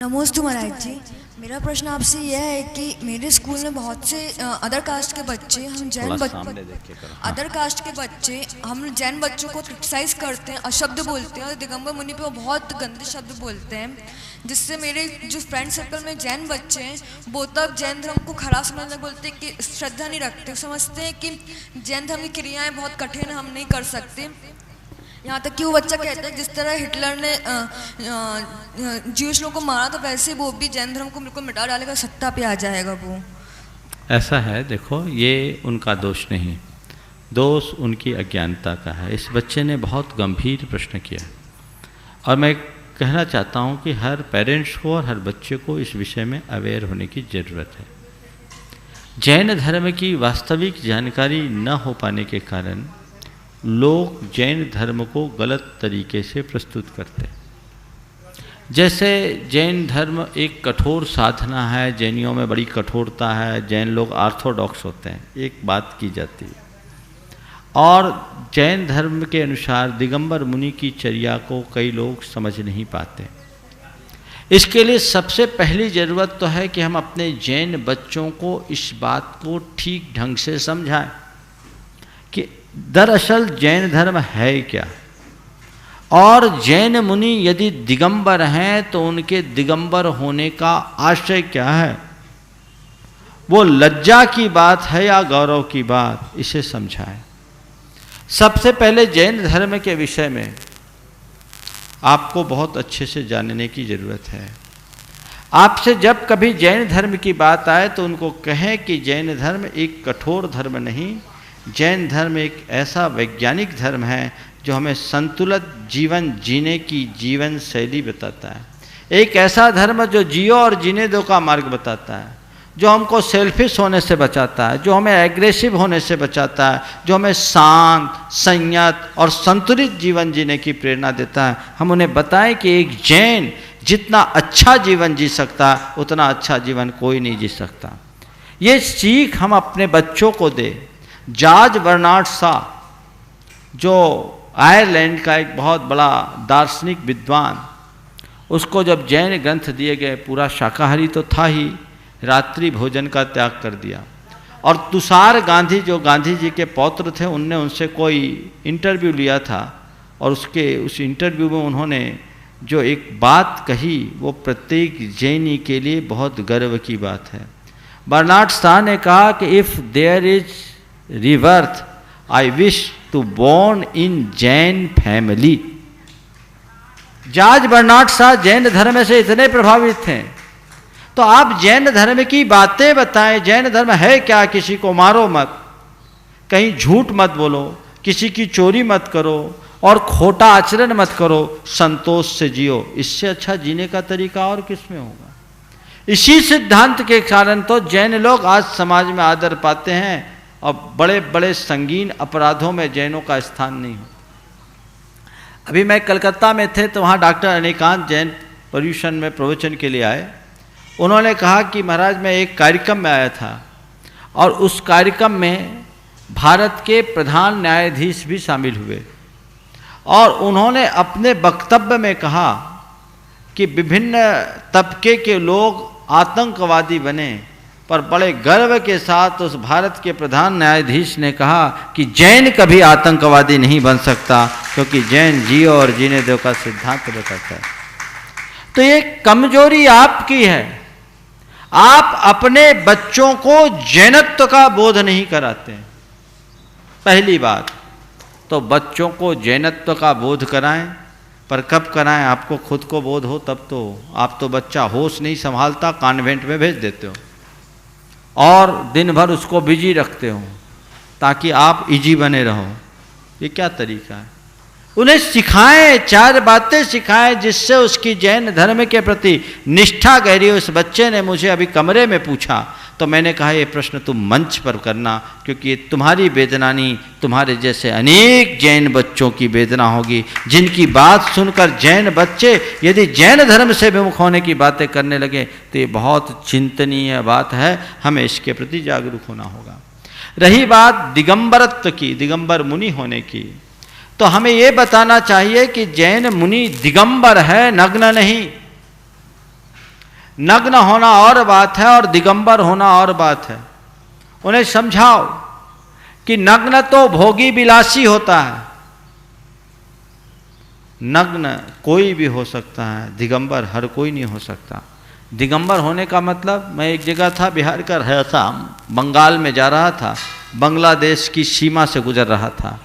नमोस्तु महाराज जी। मेरा प्रश्न आपसे यह है कि मेरे स्कूल में बहुत से अदर कास्ट के बच्चे अदर कास्ट के बच्चे हम जैन बच्चों को क्रिटिसाइज करते हैं, अशब्द बोलते हैं और दिगंबर मुनि पे वो बहुत गंदे शब्द बोलते हैं, जिससे मेरे जो फ्रेंड सर्कल में जैन बच्चे हैं वो तब जैन धर्म को खराब समझने बोलते हैं कि श्रद्धा नहीं रखते, समझते हैं कि जैन धर्म की क्रियाएँ बहुत कठिन हम नहीं कर सकते। यहाँ तक कि वो बच्चा कहता है जिस तरह हिटलर ने ज्यूश लोगों को मारा तो वैसे वो भी जैन धर्म को बिल्कुल मिटा डालेगा, सत्ता पे आ जाएगा वो। ऐसा है, देखो ये उनका दोष नहीं, दोष उनकी अज्ञानता का है। इस बच्चे ने बहुत गंभीर प्रश्न किया और मैं कहना चाहता हूँ कि हर पेरेंट्स को और हर बच्चे को इस विषय में अवेयर होने की ज़रूरत है। जैन धर्म की वास्तविक जानकारी न हो पाने के कारण लोग जैन धर्म को गलत तरीके से प्रस्तुत करते हैं। जैसे जैन धर्म एक कठोर साधना है, जैनियों में बड़ी कठोरता है, जैन लोग ऑर्थोडॉक्स होते हैं, एक बात की जाती है। और जैन धर्म के अनुसार दिगंबर मुनि की चर्या को कई लोग समझ नहीं पाते। इसके लिए सबसे पहली ज़रूरत तो है कि हम अपने जैन बच्चों को इस बात को ठीक ढंग से समझाएं कि दरअसल जैन धर्म है क्या, और जैन मुनि यदि दिगंबर हैं तो उनके दिगंबर होने का आशय क्या है, वो लज्जा की बात है या गौरव की बात, इसे समझाएं। सबसे पहले जैन धर्म के विषय में आपको बहुत अच्छे से जानने की ज़रूरत है। आपसे जब कभी जैन धर्म की बात आए तो उनको कहें कि जैन धर्म एक कठोर धर्म नहीं, जैन धर्म एक ऐसा वैज्ञानिक धर्म है जो हमें संतुलित जीवन जीने की जीवन शैली बताता है। एक ऐसा धर्म जो जियो और जीने दो का मार्ग बताता है, जो हमको सेल्फिश होने से बचाता है, जो हमें एग्रेसिव होने से बचाता है, जो हमें शांत, संयत और संतुलित जीवन जीने की प्रेरणा देता है। हम उन्हें बताएं कि एक जैन जितना अच्छा जीवन जी सकता है उतना अच्छा जीवन कोई नहीं जी सकता। ये सीख हम अपने बच्चों को दें। जॉर्ज बर्नार्ड शॉ, जो आयरलैंड का एक बहुत बड़ा दार्शनिक विद्वान, उसको जब जैन ग्रंथ दिए गए, पूरा शाकाहारी तो था ही, रात्रि भोजन का त्याग कर दिया। और तुषार गांधी, जो गांधी जी के पौत्र थे, उनने उनसे कोई इंटरव्यू लिया था और उस इंटरव्यू में उन्होंने जो एक बात कही वो प्रत्येक जैनी के लिए बहुत गर्व की बात है। बर्नार्ड शॉ ने कहा कि if there is rebirth, I wish to born in Jain family. George Bernard Shaw Jain धर्म से इतने प्रभावित थे, तो आप जैन धर्म की बातें बताएं। जैन धर्म है क्या? किसी को मारो मत, कहीं झूठ मत बोलो, किसी की चोरी मत करो और खोटा आचरण मत करो, संतोष से जियो। इससे अच्छा जीने का तरीका और किसमें होगा? इसी सिद्धांत के कारण तो जैन लोग आज समाज में आदर पाते हैं और बड़े बड़े संगीन अपराधों में जैनों का स्थान नहीं हो। अभी मैं कलकत्ता में थे तो वहाँ डॉक्टर अनिकांत जैन पर्यूषण में प्रवचन के लिए आए। उन्होंने कहा कि महाराज मैं एक कार्यक्रम में आया था और उस कार्यक्रम में भारत के प्रधान न्यायाधीश भी शामिल हुए और उन्होंने अपने वक्तव्य में कहा कि विभिन्न तबके के लोग आतंकवादी बने, पर बड़े गर्व के साथ उस भारत के प्रधान न्यायाधीश ने कहा कि जैन कभी आतंकवादी नहीं बन सकता, क्योंकि जैन जियो और जीने दो का सिद्धांत बताता है। तो ये कमजोरी आपकी है, आप अपने बच्चों को जैनत्व का बोध नहीं कराते हैं। पहली बात तो बच्चों को जैनत्व का बोध कराएं, पर कब कराएं? आपको खुद को बोध हो तब तो। आप तो बच्चा होश नहीं संभालता, कॉन्वेंट में भेज देते हो और दिन भर उसको बिजी रखते हो ताकि आप इजी बने रहो। ये क्या तरीका है? उन्हें सिखाएं, 4 बातें सिखाएं जिससे उसकी जैन धर्म के प्रति निष्ठा गहरी हो। इस बच्चे ने मुझे अभी कमरे में पूछा तो मैंने कहा ये प्रश्न तुम मंच पर करना, क्योंकि ये तुम्हारी वेदना नहीं, तुम्हारे जैसे अनेक जैन बच्चों की वेदना होगी, जिनकी बात सुनकर जैन बच्चे यदि जैन धर्म से विमुख होने की बातें करने लगे तो ये बहुत चिंतनीय बात है। हमें इसके प्रति जागरूक होना होगा। रही बात दिगंबरत्व की, दिगंबर मुनि होने की, तो हमें ये बताना चाहिए कि जैन मुनि दिगंबर है, नग्न नहीं। नग्न होना और बात है और दिगंबर होना और बात है। उन्हें समझाओ कि नग्न तो भोगी विलासी होता है, नग्न कोई भी हो सकता है, दिगंबर हर कोई नहीं हो सकता। दिगंबर होने का मतलब, मैं एक जगह था, बिहार का रहा था, बंगाल में जा रहा था, बांग्लादेश की सीमा से गुजर रहा था।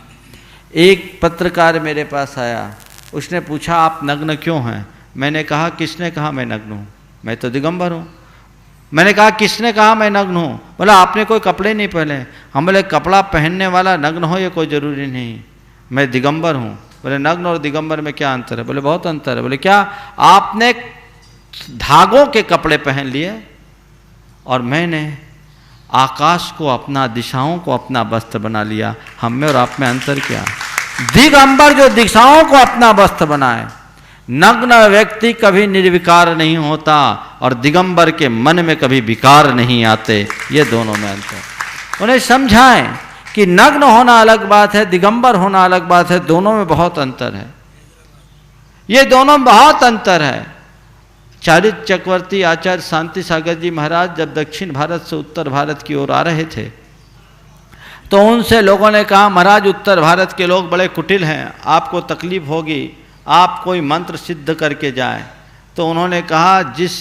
एक पत्रकार मेरे पास आया, उसने पूछा आप नग्न क्यों हैं? मैंने कहा किसने कहा मैं नग्न हूँ, मैं तो दिगंबर हूँ। मैंने कहा किसने कहा मैं नग्न हूँ? बोला आपने कोई कपड़े नहीं पहने। हम बोले कपड़ा पहनने वाला नग्न हो ये कोई ज़रूरी नहीं, मैं दिगंबर हूँ। बोले नग्न और दिगंबर में क्या अंतर है? बोले बहुत अंतर है। बोले क्या? आपने धागों के कपड़े पहन लिए और मैंने आकाश को अपना, दिशाओं को अपना वस्त्र बना लिया। हम में और आप में अंतर क्या? दिगंबर जो दिशाओं को अपना वस्त्र बनाए, नग्न व्यक्ति कभी निर्विकार नहीं होता और दिगंबर के मन में कभी विकार नहीं आते। ये दोनों में अंतर। उन्हें समझाएं कि नग्न होना अलग बात है, दिगंबर होना अलग बात है, दोनों में बहुत अंतर है। ये दोनों में बहुत अंतर है। चारित्र चक्रवर्ती आचार्य शांति सागर जी महाराज जब दक्षिण भारत से उत्तर भारत की ओर आ रहे थे तो उनसे लोगों ने कहा महाराज उत्तर भारत के लोग बड़े कुटिल हैं, आपको तकलीफ होगी, आप कोई मंत्र सिद्ध करके जाएं। तो उन्होंने कहा जिस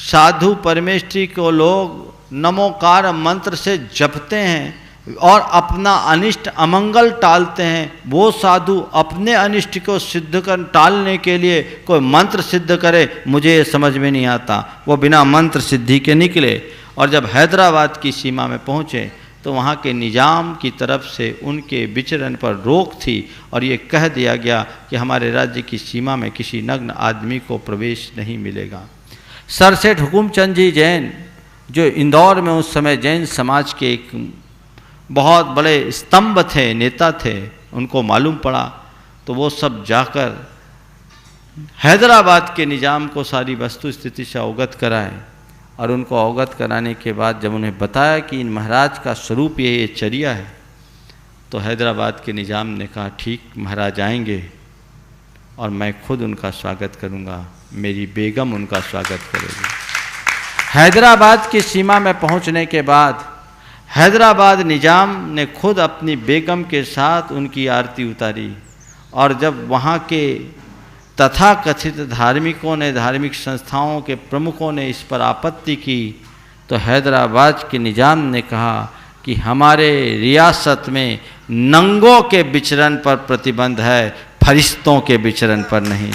साधु परमेष्ठी को लोग नमोकार मंत्र से जपते हैं और अपना अनिष्ट अमंगल टालते हैं, वो साधु अपने अनिष्ट को सिद्ध कर टालने के लिए कोई मंत्र सिद्ध करे, मुझे ये समझ में नहीं आता। वो बिना मंत्र सिद्धि के निकले और जब हैदराबाद की सीमा में पहुँचे तो वहाँ के निजाम की तरफ से उनके विचरण पर रोक थी और ये कह दिया गया कि हमारे राज्य की सीमा में किसी नग्न आदमी को प्रवेश नहीं मिलेगा। सर सेठ हुकुमचंद जी जैन, जो इंदौर में उस समय जैन समाज के एक बहुत बड़े स्तंभ थे, नेता थे, उनको मालूम पड़ा तो वो सब जाकर हैदराबाद के निजाम को सारी वस्तु स्थिति से अवगत कराए और उनको अवगत कराने के बाद जब उन्हें बताया कि इन महाराज का स्वरूप ये चर्या है तो हैदराबाद के निजाम ने कहा ठीक महाराज आएंगे और मैं खुद उनका स्वागत करूंगा, मेरी बेगम उनका स्वागत करेगी। हैदराबाद की सीमा में पहुंचने के बाद हैदराबाद निजाम ने खुद अपनी बेगम के साथ उनकी आरती उतारी और जब वहाँ के तथाकथित धार्मिकों ने, धार्मिक संस्थाओं के प्रमुखों ने इस पर आपत्ति की तो हैदराबाद के निजाम ने कहा कि हमारे रियासत में नंगों के विचरण पर प्रतिबंध है, फरिश्तों के विचरण पर नहीं।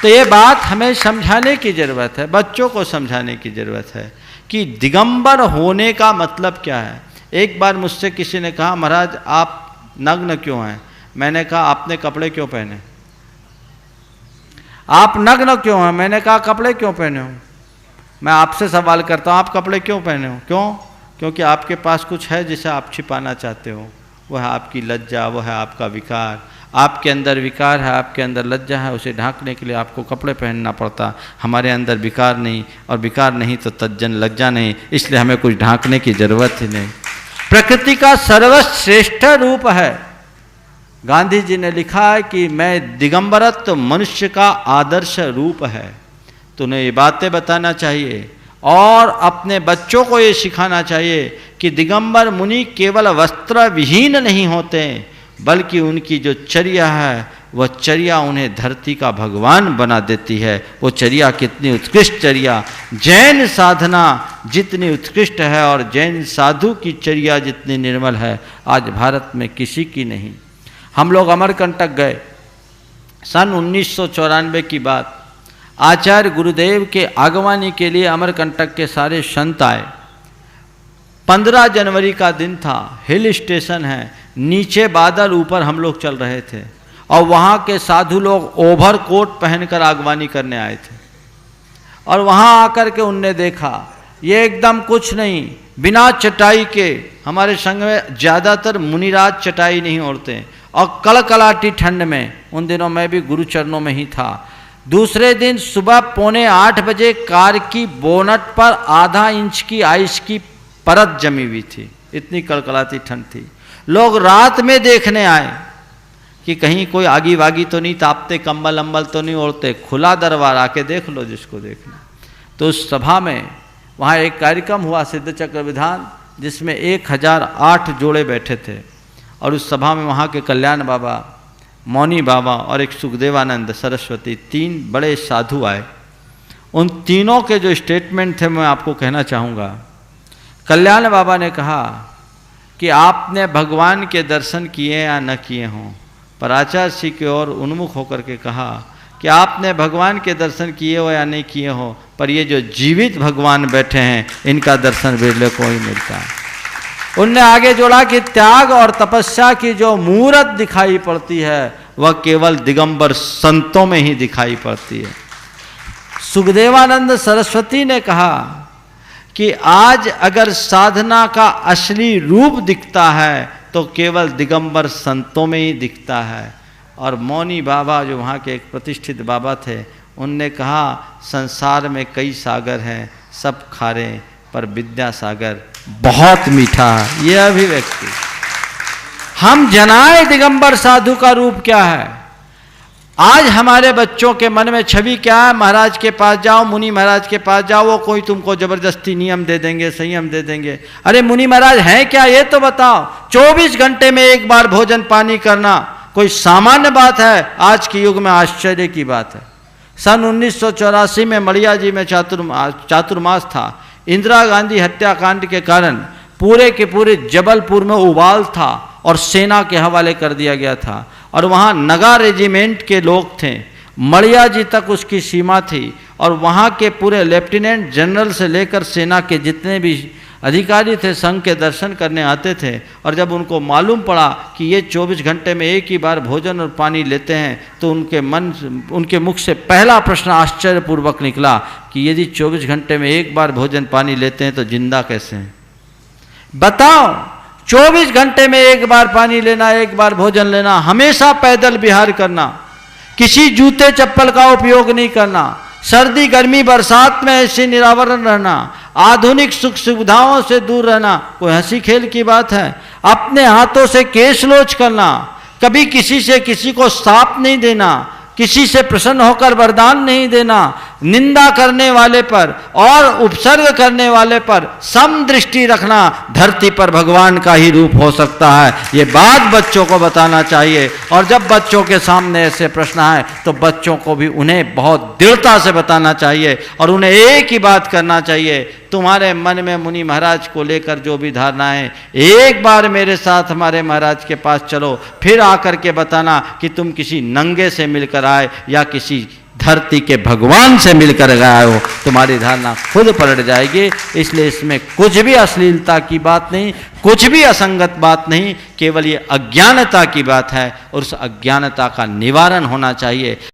तो ये बात हमें समझाने की ज़रूरत है, बच्चों को समझाने की ज़रूरत है कि दिगंबर होने का मतलब क्या है। एक बार मुझसे किसी ने कहा महाराज आप नग्न क्यों हैं? मैंने कहा आपने कपड़े क्यों पहने? आप नग्न क्यों हैं? मैंने कहा कपड़े क्यों पहने हो? मैं आपसे सवाल करता हूँ आप कपड़े क्यों पहने हो? क्यों? क्योंकि आपके पास कुछ है जिसे आप छिपाना चाहते हो, वह है आपकी लज्जा, वह है आपका विकार। आपके अंदर विकार है, आपके अंदर लज्जा है, उसे ढांकने के लिए आपको कपड़े पहनना पड़ता। हमारे अंदर विकार नहीं, और विकार नहीं तो तज्जन लज्जा नहीं, इसलिए हमें कुछ ढांकने की जरूरत ही नहीं। प्रकृति का सर्वश्रेष्ठ रूप है। गांधी जी ने लिखा है कि मैं दिगंबरत्व मनुष्य का आदर्श रूप है। तो उन्हें ये बातें बताना चाहिए और अपने बच्चों को ये सिखाना चाहिए कि दिगंबर मुनि केवल वस्त्र विहीन नहीं होते, बल्कि उनकी जो चर्या है वह चर्या उन्हें धरती का भगवान बना देती है। वो चर्या कितनी उत्कृष्ट चर्या, जैन साधना जितनी उत्कृष्ट है और जैन साधु की चर्या जितनी निर्मल है, आज भारत में किसी की नहीं। हम लोग अमरकंटक गए सन 1994 की बात। आचार्य गुरुदेव के आगवानी के लिए अमरकंटक के सारे संत आए। 15 जनवरी का दिन था, हिल स्टेशन है, नीचे बादल, ऊपर हम लोग चल रहे थे और वहाँ के साधु लोग ओवर कोट पहनकर आगवानी करने आए थे। और वहाँ आकर के उनने देखा ये एकदम कुछ नहीं, बिना चटाई के, हमारे संग में ज़्यादातर मुनिराज चटाई नहीं ओढ़ते, और कड़कड़ाती ठंड में, उन दिनों मैं भी गुरु चरणों में ही था। दूसरे दिन सुबह 7:45 बजे कार की बोनट पर आधा इंच की आइस की परत जमी हुई थी, इतनी कड़कड़ाती ठंड थी। लोग रात में देखने आए कि कहीं कोई आगी वागी तो नहीं तापते, कंबल अम्बल तो नहीं ओढ़ते, खुला दरबार, आके देख लो जिसको देखना। तो उस सभा में वहाँ एक कार्यक्रम हुआ सिद्ध चक्र विधान, जिसमें 1008 जोड़े बैठे थे। और उस सभा में वहाँ के कल्याण बाबा, मौनी बाबा और एक सुखदेवानंद सरस्वती, 3 बड़े साधु आए। उन तीनों के जो स्टेटमेंट थे मैं आपको कहना चाहूँगा। कल्याण बाबा ने कहा कि आपने भगवान के दर्शन किए या न किए हों, पर आचार्य श्री की ओर उन्मुख होकर के कहा कि आपने भगवान के दर्शन किए हो या नहीं किए हो, पर ये जो जीवित भगवान बैठे हैं इनका दर्शन बिरले को ही मिलता है। उनने आगे जोड़ा कि त्याग और तपस्या की जो मूरत दिखाई पड़ती है वह केवल दिगंबर संतों में ही दिखाई पड़ती है। सुखदेवानंद सरस्वती ने कहा कि आज अगर साधना का असली रूप दिखता है तो केवल दिगंबर संतों में ही दिखता है। और मौनी बाबा जो वहाँ के एक प्रतिष्ठित बाबा थे, उनने कहा संसार में कई सागर हैं, सब खारे पर विद्या सागर बहुत मीठा है। यह अभिव्यक्ति हम जनाए दिगंबर साधु का रूप क्या है। आज हमारे बच्चों के मन में छवि क्या है, महाराज के पास जाओ, मुनि महाराज के पास जाओ, वो कोई तुमको जबरदस्ती नियम दे देंगे, संयम दे देंगे। अरे मुनि महाराज हैं क्या ये तो बताओ। 24 घंटे में एक बार भोजन पानी करना कोई सामान्य बात है? आज के युग में आश्चर्य की बात है। सन 1984 में मड़िया जी में चातुर्मास था। इंदिरा गांधी हत्याकांड के कारण पूरे के पूरे जबलपुर में उबाल था और सेना के हवाले कर दिया गया था। और वहाँ नगा रेजिमेंट के लोग थे, मड़िया जी तक उसकी सीमा थी। और वहाँ के पूरे लेफ्टिनेंट जनरल से लेकर सेना के जितने भी अधिकारी थे संघ के दर्शन करने आते थे। और जब उनको मालूम पड़ा कि ये 24 घंटे में एक ही बार भोजन और पानी लेते हैं तो उनके मुख से पहला प्रश्न आश्चर्यपूर्वक निकला कि यदि 24 घंटे में एक बार भोजन पानी लेते हैं तो जिंदा कैसे हैं? बताओ, 24 घंटे में एक बार पानी लेना, एक बार भोजन लेना, हमेशा पैदल विहार करना, किसी जूते चप्पल का उपयोग नहीं करना, सर्दी गर्मी बरसात में ऐसे निरावरण रहना, आधुनिक सुख सुविधाओं से दूर रहना, कोई हंसी खेल की बात है? अपने हाथों से केश लोच करना, कभी किसी से किसी को श्राप नहीं देना, किसी से प्रसन्न होकर वरदान नहीं देना, निंदा करने वाले पर और उपसर्ग करने वाले पर सम दृष्टि रखना, धरती पर भगवान का ही रूप हो सकता है। ये बात बच्चों को बताना चाहिए। और जब बच्चों के सामने ऐसे प्रश्न आए तो बच्चों को भी उन्हें बहुत दृढ़ता से बताना चाहिए और उन्हें एक ही बात करना चाहिए, तुम्हारे मन में मुनि महाराज को लेकर जो भी धारणाएं, एक बार मेरे साथ हमारे महाराज के पास चलो, फिर आकर के बताना कि तुम किसी नंगे से मिलकर आए या किसी धरती के भगवान से मिलकर गए हो, तुम्हारी धारणा खुद पलट जाएगी। इसलिए इसमें कुछ भी अश्लीलता की बात नहीं, कुछ भी असंगत बात नहीं, केवल ये अज्ञानता की बात है और उस अज्ञानता का निवारण होना चाहिए।